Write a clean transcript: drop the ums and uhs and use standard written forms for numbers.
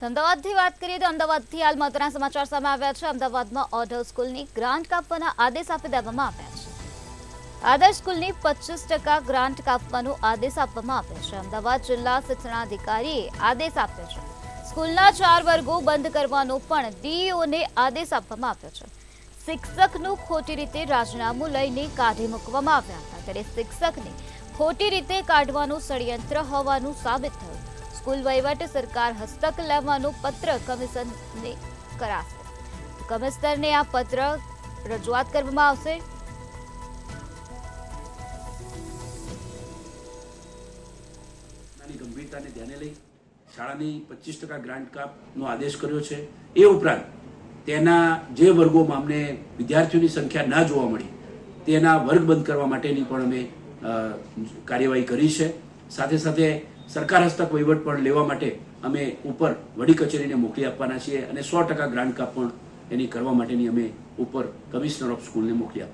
અમદાવાદથી વાત કરીએ તો અમદાવાદથી હાલ મહત્વના સમાચાર સામે આવ્યા છે। અમદાવાદમાં ઓઢવ સ્કૂલની ગ્રાન્ટ કાપવાના આદેશ આપી દેવામાં આવ્યા છે। આદર્શ સ્કૂલની 25% ગ્રાન્ટ કાપવાનો આદેશ આપવામાં આવ્યો છે। અમદાવાદ જિલ્લા શિક્ષણાધિકારીએ આદેશ આપ્યો છે। સ્કૂલના 4 વર્ગો બંધ કરવાનો પણ ડીઈઓને આદેશ આપવામાં આવ્યો છે। શિક્ષકનું ખોટી રીતે રાજીનામું લઈને કાઢી મૂકવામાં આવ્યા હતા, ત્યારે શિક્ષકને ખોટી રીતે કાઢવાનું ષડયંત્ર હોવાનું સાબિત થયું। સ્કૂલ વહીવટ સરકાર હસ્તક લેવાનો પત્ર કમિશનરને કરાશે। કમિશનરને આ પત્ર રજૂઆત કરવામાં આવશે। ગંભીરતાને ધ્યાને લઈ શાળાની 25% ગ્રાન્ટ કાપનો આદેશ કર્યો છે। એ ઉપરાંત તેના જે વર્ગોમાં અમને વિદ્યાર્થીઓની સંખ્યા ના જોવા મળી તેના વર્ગ બંધ કરવા માટેની પણ અમે કાર્યવાહી કરી છે। સાથે સાથે સરકાર હસ્તક વહીવટ પણ લેવા માટે અમે ઉપર વડી કચેરીને મોકલી આપવાના છીએ અને 100% ગ્રાન્ટ કાપ પણ એની કરવા માટેની અમે ઉપર કમિશનર ઓફ સ્કૂલને મોકલી આપવાના